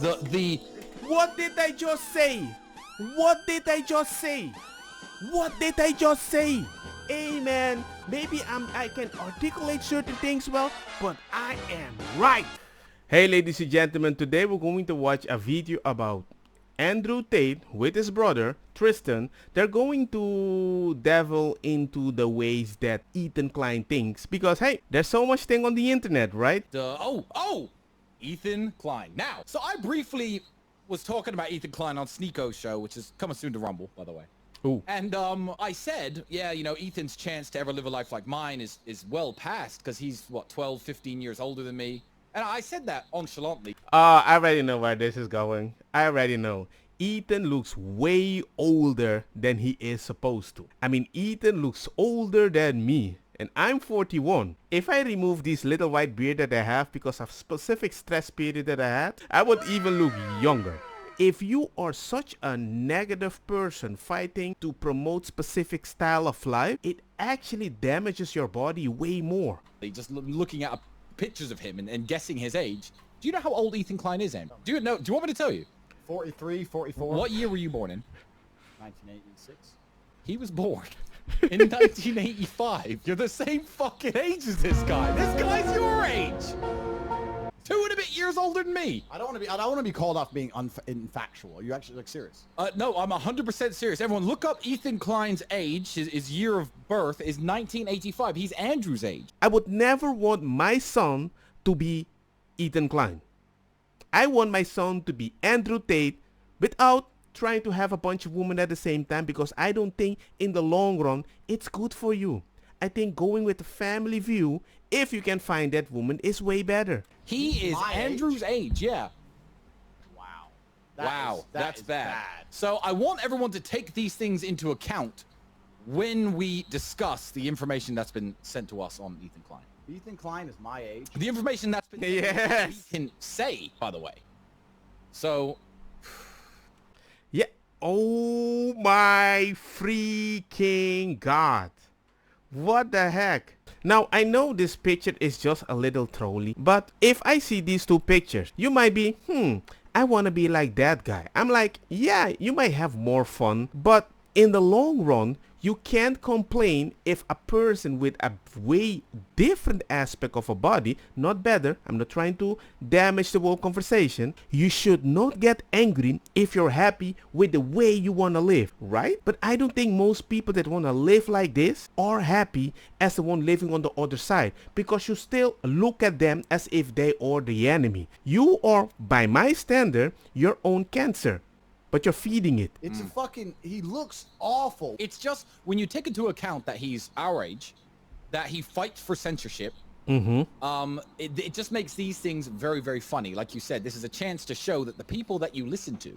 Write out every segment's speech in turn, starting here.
The What did I just say? What did I just say? What did I just say? Hey man, maybe I can articulate certain things well, but I am right. Hey ladies and gentlemen, today we're going to watch a video about Andrew Tate with his brother Tristan. They're going to delve into the ways that Ethan Klein thinks because hey, there's so much thing on the internet, right? Ethan Klein. Now, so I briefly was talking about Ethan Klein on Sneeko's show, which is coming soon to Rumble, by the way. Ooh. And I said, yeah, you know, Ethan's chance to ever live a life like mine is well past because he's, what, 12, 15 years older than me. And I said that nonchalantly. I already know where this is going. I already know. Ethan looks way older than he is supposed to. I mean, Ethan looks older than me. And I'm 41. If I remove this little white beard that I have because of specific stress period that I had, I would even look younger. If you are such a negative person fighting to promote specific style of life, it actually damages your body way more. Just looking at pictures of him and guessing his age. Do you know how old Ethan Klein is, Andrew? Do you know? Do you want me to tell you? 43, 44. What year were you born in? 1986. He was born in 1985. You're the same fucking age as this guy. This guy's your age. 2 and a bit years older than me. I don't want to be called off being infactual. Are you actually like serious? No, I'm 100% serious. Everyone, look up Ethan Klein's age. His year of birth is 1985. He's Andrew's age. I would never want my son to be Ethan Klein. I want my son to be Andrew Tate without trying to have a bunch of women at the same time because I don't think in the long run it's good for you. I think going with the family view, if you can find that woman, is way better. He is Andrew's age, yeah. Wow. That's bad. So I want everyone to take these things into account when we discuss the information that's been sent to us on Ethan Klein. Ethan Klein is my age. The information that's been Yes. we can say, by the way. So Yeah. Oh my freaking God. What the heck? Now, I know this picture is just a little trolly, but if I see these two pictures, you might be, I want to be like that guy. I'm like, yeah, you might have more fun, but in the long run, you can't complain if a person with a way different aspect of a body, not better, I'm not trying to damage the whole conversation, you should not get angry if you're happy with the way you want to live, right? But I don't think most people that want to live like this are happy as the one living on the other side because you still look at them as if they are the enemy. You are, by my standard, your own cancer. But you're feeding it. It's a fucking, he looks awful. it's just when you take into account that he's our age, that he fights for censorship, it just makes these things very, very funny. Like you said, this is a chance to show that the people that you listen to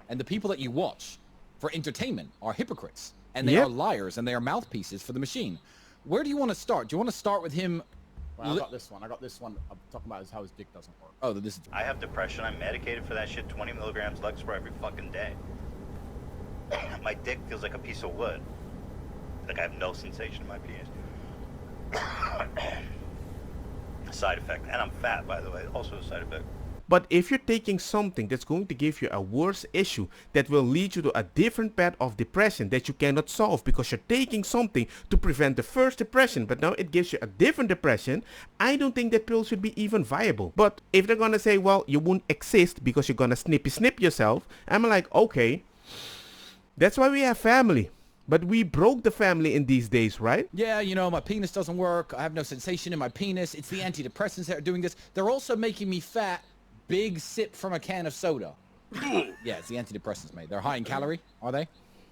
and the people that you watch for entertainment are hypocrites and they are liars and they are mouthpieces for the machine. Where do you want to start? Do you want to start with him? Well, I got this one. I'm talking about is how his dick doesn't work. Oh, this is... I have depression. I'm medicated for that shit. 20 milligrams Lexapro every fucking day. My dick feels like a piece of wood. Like I have no sensation in my penis. Side effect. And I'm fat, by the way. Also a side effect. But if you're taking something that's going to give you a worse issue that will lead you to a different path of depression that you cannot solve because you're taking something to prevent the first depression, but now it gives you a different depression, I don't think that pill should be even viable. But if they're gonna say, well, you won't exist because you're gonna snip yourself, I'm like, okay, that's why we have family. But we broke the family in these days, right? Yeah, you know, my penis doesn't work. I have no sensation in my penis. It's the antidepressants that are doing this. They're also making me fat. Big sip from a can of soda. Yeah, it's the antidepressants, mate. They're high in calorie, are they?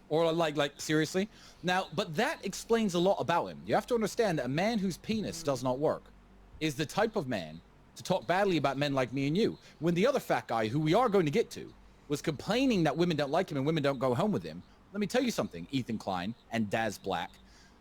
Or like seriously? Now, but that explains a lot about him. You have to understand that a man whose penis does not work is the type of man to talk badly about men like me and you. When the other fat guy, who we are going to get to, was complaining that women don't like him and women don't go home with him, let me tell you something, Ethan Klein and Daz Black.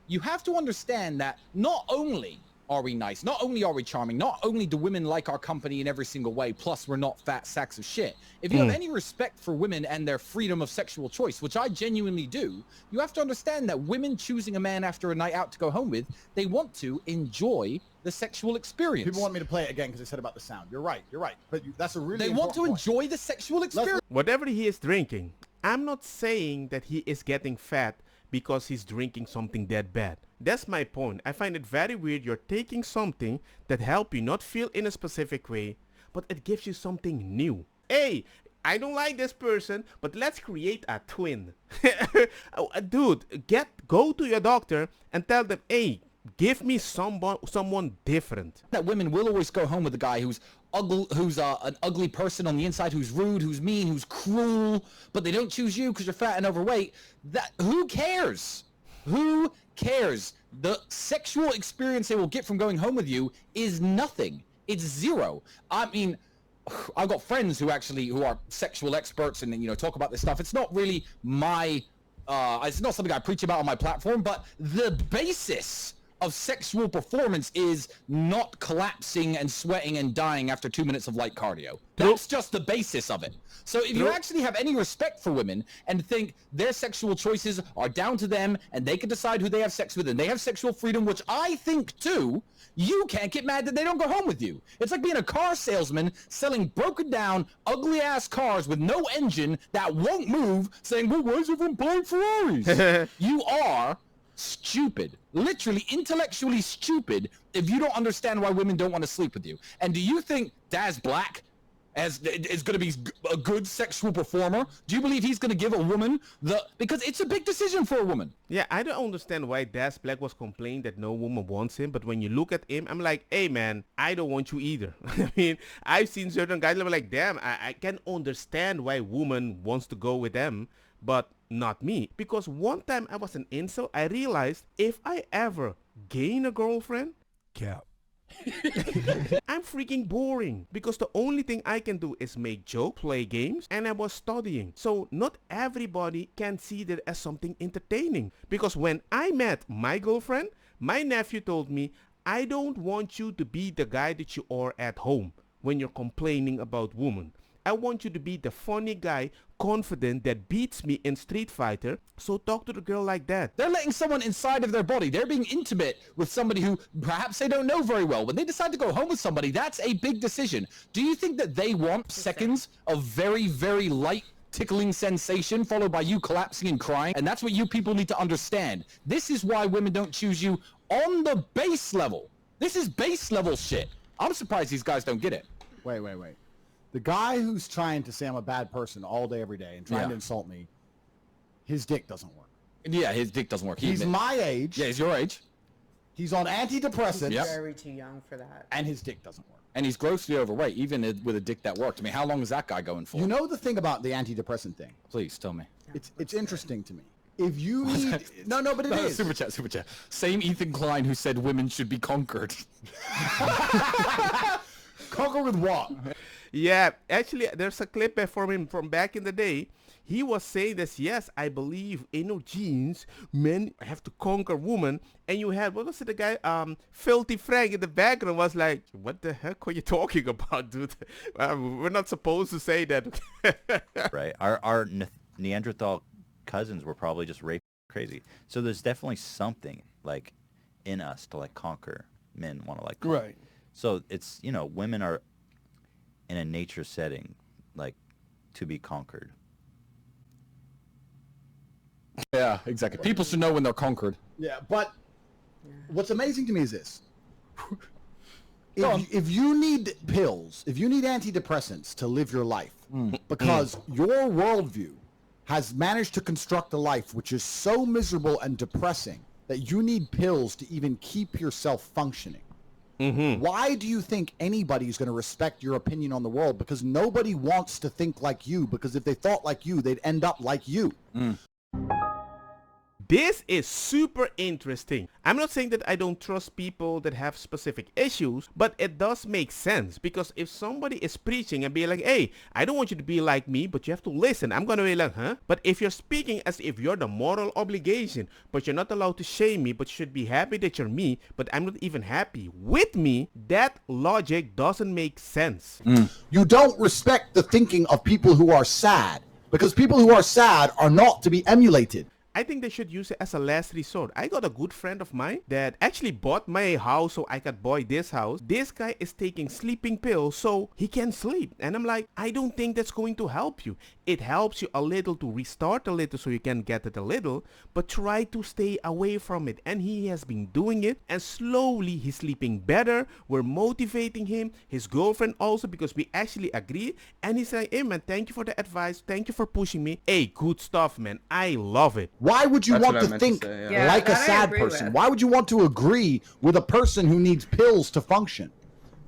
You have to understand that not only are we nice, not only are we charming, not only do women like our company in every single way, plus we're not fat sacks of shit. If you have any respect for women and their freedom of sexual choice, which I genuinely do, you have to understand that women choosing a man after a night out to go home with, they want to enjoy the sexual experience. People want me to play it again because they said about the sound. You're right. But that's a really They want to enjoy the sexual experience. Whatever he is drinking, I'm not saying that he is getting fat because he's drinking something that bad. That's my point. I find it very weird you're taking something that help you not feel in a specific way, but it gives you something new. Hey, I don't like this person, but let's create a twin. Dude, go to your doctor and tell them, hey, give me someone different. That women will always go home with a guy who's ugly, who's an ugly person on the inside, who's rude, who's mean, who's cruel, but they don't choose you because you're fat and overweight. Who cares? Who cares? The sexual experience they will get from going home with you is nothing. It's zero. I mean, I've got friends who are sexual experts and, you know, talk about this stuff. It's not really it's not something I preach about on my platform, but the basis of sexual performance is not collapsing and sweating and dying after 2 minutes of light cardio. That's just the basis of it. So if you actually have any respect for women and think their sexual choices are down to them and they can decide who they have sex with and they have sexual freedom, which I think too, you can't get mad that they don't go home with you. It's like being a car salesman selling broken down, ugly ass cars with no engine that won't move, saying, well, why is everyone buying Ferraris? You are stupid, literally intellectually stupid, if you don't understand why women don't want to sleep with you. And do you think Daz Black is going to be a good sexual performer? Do you believe he's going to give a woman because it's a big decision for a woman? Yeah, I don't understand why Daz Black was complaining that no woman wants him, but when you look at him, I'm like, hey man, I don't want you either. I mean, I've seen certain guys that are like, damn, I can understand why woman wants to go with them, but not me. Because one time I was an incel, I realized if I ever gain a girlfriend, Cap. I'm freaking boring because the only thing I can do is make jokes, play games, and I was studying. So not everybody can see that as something entertaining. Because when I met my girlfriend, my nephew told me, I don't want you to be the guy that you are at home when you're complaining about women. I want you to be the funny guy, confident, that beats me in Street Fighter. So talk to the girl like that. They're letting someone inside of their body. They're being intimate with somebody who perhaps they don't know very well. When they decide to go home with somebody, that's a big decision. Do you think that they want seconds of very, very light tickling sensation followed by you collapsing and crying? And that's what you people need to understand. This is why women don't choose you on the base level. This is base level shit. I'm surprised these guys don't get it. Wait. The guy who's trying to say I'm a bad person all day, every day, and trying to insult me, his dick doesn't work. Yeah, his dick doesn't work. He's my age. Yeah, he's your age. He's on antidepressants. Yep. Very too young for that. And his dick doesn't work. And he's grossly overweight, even with a dick that worked. I mean, how long is that guy going for? You know the thing about the antidepressant thing? Please, tell me. It's interesting to me. If you need... No, but it is. Super chat. Same Ethan Klein who said women should be conquered. Conquer with what? Yeah, actually, there's a clip from him from back in the day. He was saying this, yes, I believe in our genes, men have to conquer women. And you had, what was it, the guy, Filthy Frank in the background was like, what the heck are you talking about, dude? We're not supposed to say that. Right. Our Neanderthal cousins were probably just rape crazy. So there's definitely something, like, in us to, like, conquer. Men want to, like, conquer. Right. So it's, you know, women are in a nature setting, like, to be conquered. Yeah, exactly. People should know when they're conquered. Yeah, but what's amazing to me is this. If you need pills, if you need antidepressants to live your life, because your worldview has managed to construct a life which is so miserable and depressing that you need pills to even keep yourself functioning. Why do you think anybody is going to respect your opinion on the world? Because nobody wants to think like you, because if they thought like you, they'd end up like you. This is super interesting. I'm not saying that I don't trust people that have specific issues, but it does make sense, because if somebody is preaching and be like, hey, I don't want you to be like me, but you have to listen, I'm gonna be like, huh? But if you're speaking as if you're the moral obligation, but you're not allowed to shame me, but you should be happy that you're me, but I'm not even happy with me, that logic doesn't make sense. You don't respect the thinking of people who are sad, because people who are sad are not to be emulated. I think they should use it as a last resort. I got a good friend of mine that actually bought my house so I could buy this house. This guy is taking sleeping pills so he can sleep. And I'm like, I don't think that's going to help you. It helps you a little to restart a little so you can get it a little, but try to stay away from it. And he has been doing it, and slowly he's sleeping better. We're motivating him, his girlfriend also, because we actually agree. And he's like, hey man, thank you for the advice. Thank you for pushing me. Hey, good stuff, man. I love it. Why would you That's want what I to meant to think say, yeah. like a Yeah, that I sad agree person? with. Why would you want to agree with a person who needs pills to function?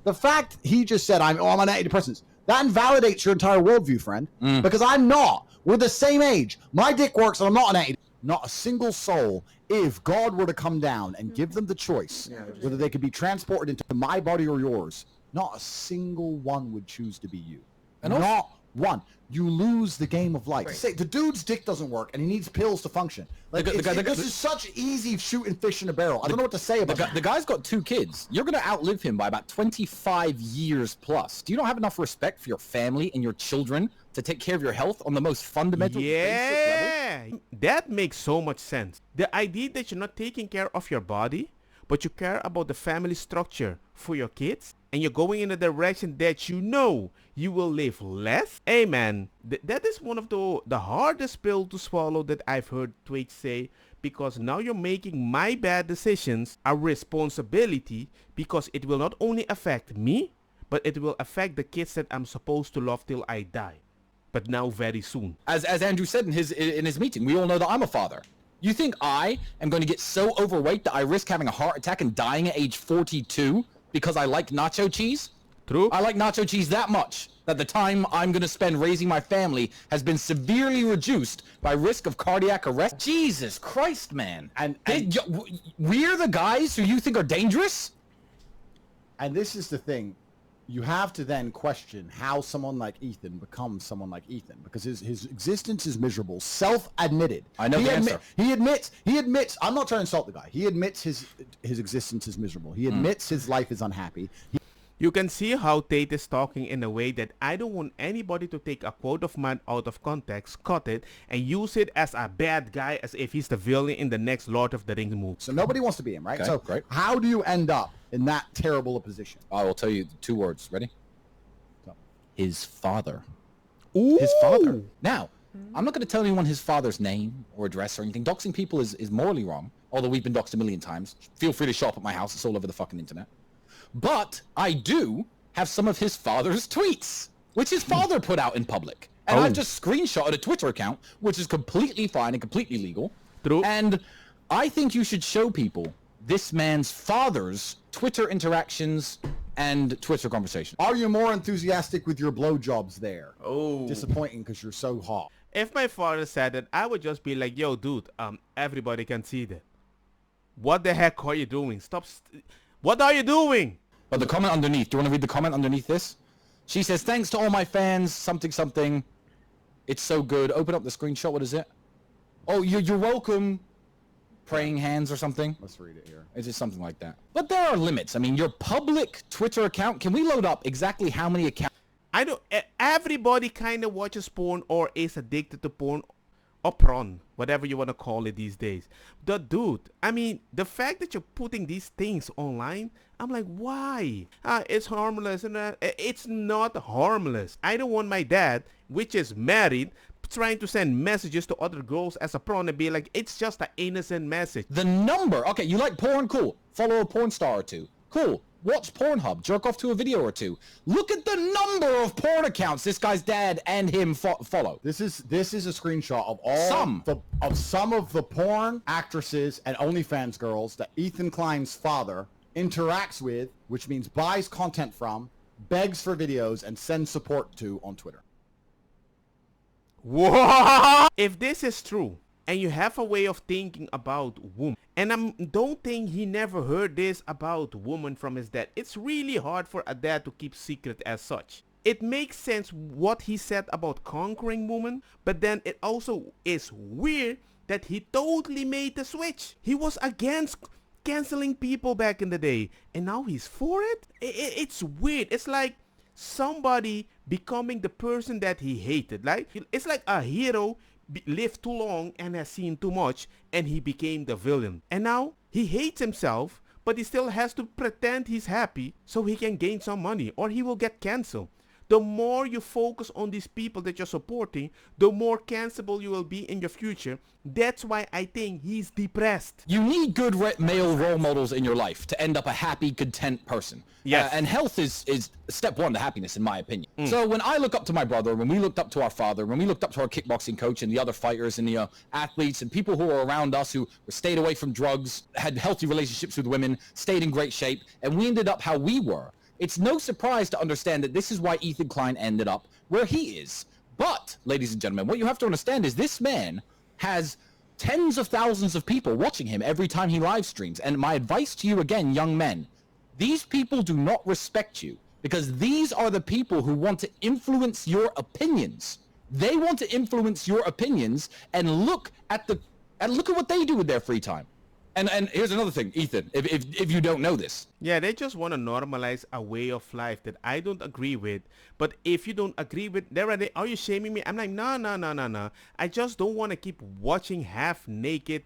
The fact he just said, I'm on antidepressants, that invalidates your entire worldview, friend. Because I'm not. We're the same age. My dick works and I'm not an antidepressant. Not a single soul, if God were to come down and give them the choice, whether they could be transported into my body or yours, not a single one would choose to be you. And not one. You lose the game of life. Right. Say the dude's dick doesn't work and he needs pills to function. Like this is such easy shooting fish in a barrel. I don't know what to say about The guy's got 2 kids. You're going to outlive him by about 25 years plus. Do you not have enough respect for your family and your children to take care of your health on the most fundamental, basic level? Yeah, that makes so much sense. The idea that you're not taking care of your body, but you care about the family structure for your kids, and you're going in a direction that you know you will live less. Hey man, that is one of the hardest pill to swallow that I've heard Twitch say, because now you're making my bad decisions a responsibility, because it will not only affect me, but it will affect the kids that I'm supposed to love till I die. But now very soon. As Andrew said in his meeting, we all know that I'm a father. You think I am going to get so overweight that I risk having a heart attack and dying at age 42 because I like nacho cheese? True. I like nacho cheese that much that the time I'm going to spend raising my family has been severely reduced by risk of cardiac arrest. Jesus Christ, man. And we're the guys who you think are dangerous? And this is the thing. You have to then question how someone like Ethan becomes someone like Ethan, because his existence is miserable, self-admitted. I know the answer. He admits, I'm not trying to insult the guy. He admits his existence is miserable. He admits his life is unhappy. You can see how Tate is talking in a way that I don't want anybody to take a quote of mine out of context, cut it, and use it as a bad guy, as if he's the villain in the next Lord of the Rings movie. So nobody wants to be him, right? Okay, So great. how do you end up in that terrible a position? I will tell you 2 words. Ready? His father. Ooh. His father. Now, I'm not going to tell anyone his father's name or address or anything. Doxing people is morally wrong, although we've been doxed a million times. Feel free to show up at my house. It's all over the fucking internet. But I do have some of his father's tweets, which his father put out in public. And I've just screenshotted a Twitter account, which is completely fine and completely legal. True. And I think you should show people this man's father's Twitter interactions and Twitter conversations. Are you more enthusiastic with your blowjobs there? Oh. Disappointing because you're so hot. If my father said that, I would just be like, yo, dude, everybody can see that. What the heck are you doing? What are you doing? But the comment underneath, do you want to read the comment underneath this? She says, thanks to all my fans, something, something. It's so good. Open up the screenshot. What is it? Oh, you're welcome. Praying hands or something. Let's read it here. It's just something like that. But there are limits. I mean, your public Twitter account, can we load up exactly how many accounts? I know everybody kind of watches porn or is addicted to porn or prawn, whatever you want to call it these days. But dude, I mean, the fact that you're putting these things online, I'm like, why? It's harmless, and it's not harmless. I don't want my dad, which is married, trying to send messages to other girls as a prawn and be like, it's just an innocent message. The number. Okay, you like porn? Cool. Follow a porn star or 2. Cool. Watch Pornhub. Jerk off to a video or 2. Look at the number of porn accounts this guy's dad and him follow. This is a screenshot of all Some of the porn actresses and OnlyFans girls that Ethan Klein's father interacts with, which means buys content from, begs for videos, and sends support to on Twitter. What? If this is true, and you have a way of thinking about women. And I don't think he never heard this about women from his dad. It's really hard for a dad to keep secret as such. It makes sense what he said about conquering women, but then it also is weird that he totally made the switch. He was against canceling people back in the day, and now he's for it? It's weird. It's like somebody becoming the person that he hated. Like, it's like a hero lived too long and has seen too much, and he became the villain. And now he hates himself, but he still has to pretend he's happy so he can gain some money, or he will get cancelled. The more you focus on these people that you're supporting, the more cancelable you will be in your future. That's why I think he's depressed. You need good male role models in your life to end up a happy, content person. Yes. And health is step one to happiness, in my opinion. So when I look up to my brother, when we looked up to our father, when we looked up to our kickboxing coach and the other fighters and the athletes and people who are around us who stayed away from drugs, had healthy relationships with women, stayed in great shape, and we ended up how we were, it's no surprise to understand that this is why Ethan Klein ended up where he is. But, ladies and gentlemen, what you have to understand is this man has tens of thousands of people watching him every time he live streams. And my advice to you again, young men, these people do not respect you because these are the people who want to influence your opinions. They want to influence your opinions and look at what they do with their free time. And here's another thing, Ethan, if you don't know this. Yeah, they just want to normalize a way of life that I don't agree with. But if you don't agree with, are you shaming me? I'm like, no. I just don't want to keep watching half-naked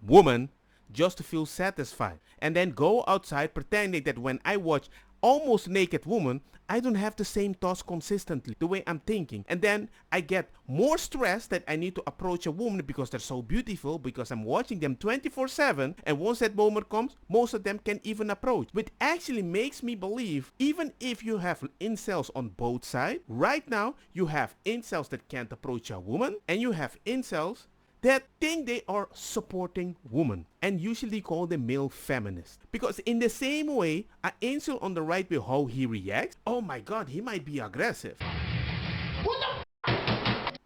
woman just to feel satisfied. And then go outside pretending that when I watch almost naked woman, I don't have the same thoughts consistently, the way I'm thinking. And then I get more stressed that I need to approach a woman because they're so beautiful, because I'm watching them 24/7. And once that moment comes, most of them can even approach. Which actually makes me believe, even if you have incels on both sides, right now you have incels that can't approach a woman, and you have incels that think they are supporting women and usually call them male feminists. Because in the same way, an incel on the right way, how he reacts, oh my god, he might be aggressive.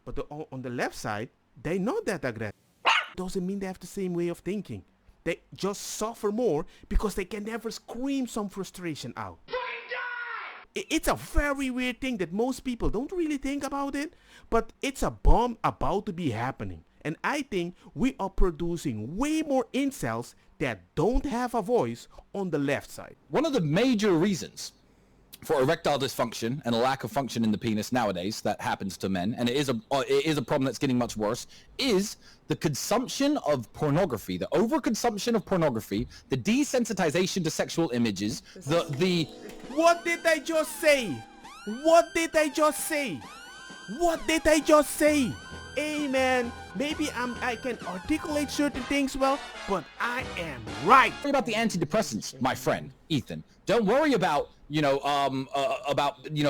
But on the left side, they're not that aggressive. Doesn't mean they have the same way of thinking. They just suffer more because they can never scream some frustration out. It's a very weird thing that most people don't really think about it, but it's a bomb about to be happening. And I think we are producing way more incels that don't have a voice on the left side. One of the major reasons for erectile dysfunction and a lack of function in the penis nowadays that happens to men, and it is a problem that's getting much worse, is the consumption of pornography, the overconsumption of pornography, the desensitization to sexual images, the What did I just say? What did I just say? What did I just say? Hey man, maybe I can articulate certain things well, but I am right. Worry about the antidepressants, my friend, Ethan. Don't worry about,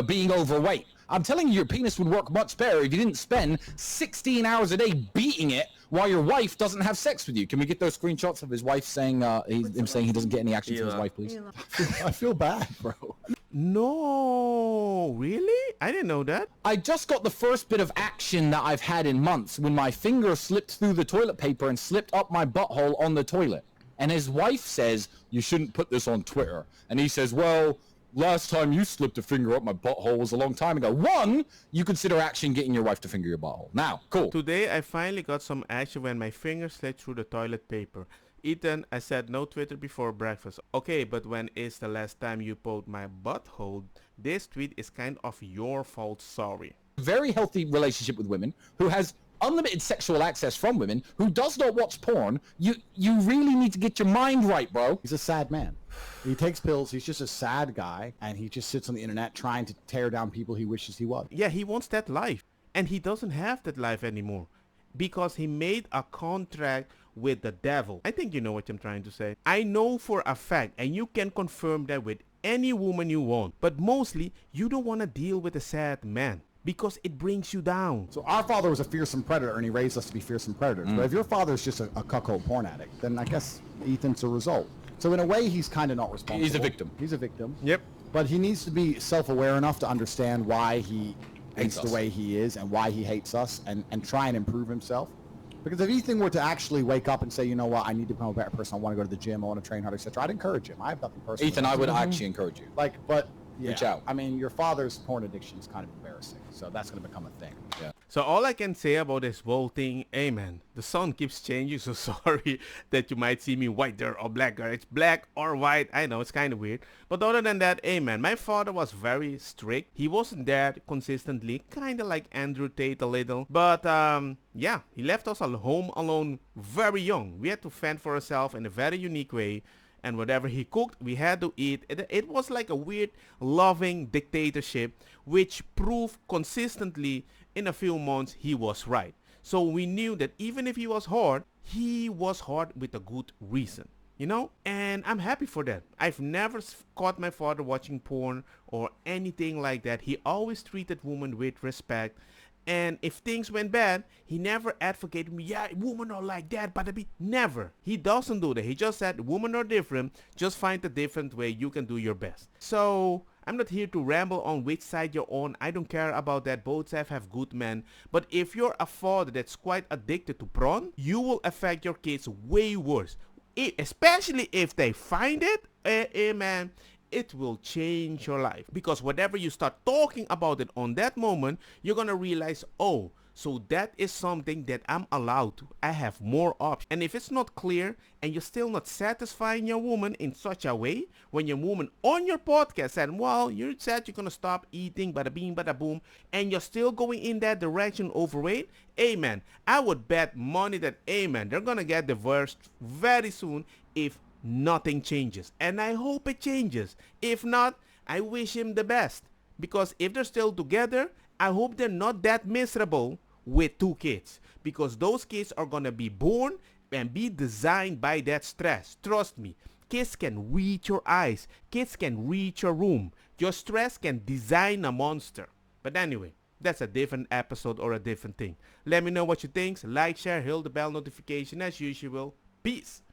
being overweight. I'm telling you, your penis would work much better if you didn't spend 16 hours a day beating it while your wife doesn't have sex with you. Can we get those screenshots of his wife saying, him saying he doesn't get any action from his wife, please? I feel bad, bro. No, really? I didn't know that. I just got the first bit of action that I've had in months when my finger slipped through the toilet paper and slipped up my butthole on the toilet. And his wife says, you shouldn't put this on Twitter. And he says, well, last time you slipped a finger up my butthole was a long time ago. One, you consider action getting your wife to finger your butthole. Now, cool. Today I finally got some action when my finger slid through the toilet paper. Ethan, I said no Twitter before breakfast. Okay, but when is the last time you poked my butthole? This tweet is kind of your fault, sorry. Very healthy relationship with women, who has unlimited sexual access from women, who does not watch porn. You really need to get your mind right, bro. He's a sad man. He takes pills. He's just a sad guy, and he just sits on the internet trying to tear down people he wishes he was. Yeah, he wants that life, and he doesn't have that life anymore because he made a contract with the devil. I think you know what I'm trying to say. I know for a fact, and you can confirm that with any woman you want, but mostly you don't want to deal with a sad man because it brings you down. So our father was a fearsome predator, and he raised us to be fearsome predators. But if your father's just a cuckold porn addict, then I guess Ethan's a result. So in a way, he's kind of not responsible. He's a victim. He's a victim. Yep. But he needs to be self-aware enough to understand why he hates the way he is and why he hates us, and try and improve himself. Because if Ethan were to actually wake up and say, you know what, I need to become a better person, I want to go to the gym, I want to train hard, etc., I'd encourage him. I have nothing personal. Ethan, I would actually encourage you. Like, but Reach out. I mean, your father's porn addiction is kind of embarrassing, so that's going to become a thing. Yeah. So all I can say about this whole thing, amen. The sun keeps changing, so sorry that you might see me white there or black there. It's black or white. I know it's kind of weird. But other than that, amen. My father was very strict. He wasn't there consistently, kind of like Andrew Tate a little. But yeah, he left us home alone very young. We had to fend for ourselves in a very unique way. And whatever he cooked, we had to eat. It was like a weird, loving dictatorship, which proved consistently in a few months he was right. So we knew that even if he was hard with a good reason, you know? And I'm happy for that. I've never caught my father watching porn or anything like that. He always treated women with respect. And if things went bad, he never advocated me, yeah, women are like that, but never. He doesn't do that. He just said, women are different. Just find a different way you can do your best. So I'm not here to ramble on which side you're on. I don't care about that. Both sides have good men. But if you're a father that's quite addicted to porn, you will affect your kids way worse. Especially if they find it, man, it will change your life. Because whatever you start talking about it on that moment, you're gonna realize, oh, so that is something that I'm allowed to. I have more options. And if it's not clear and you're still not satisfying your woman in such a way, when your woman on your podcast said, well, you said you're gonna stop eating, bada bing, bada boom, and you're still going in that direction overweight, amen. I would bet money that, amen, they're gonna get divorced very soon if nothing changes. And I hope it changes. If not, I wish him the best. Because if they're still together, I hope they're not that miserable with 2 kids. Because those kids are gonna be born and be designed by that stress. Trust me. Kids can read your eyes. Kids can read your room. Your stress can design a monster. But anyway, that's a different episode or a different thing. Let me know what you think. Like, share, hit the bell notification as usual. Peace.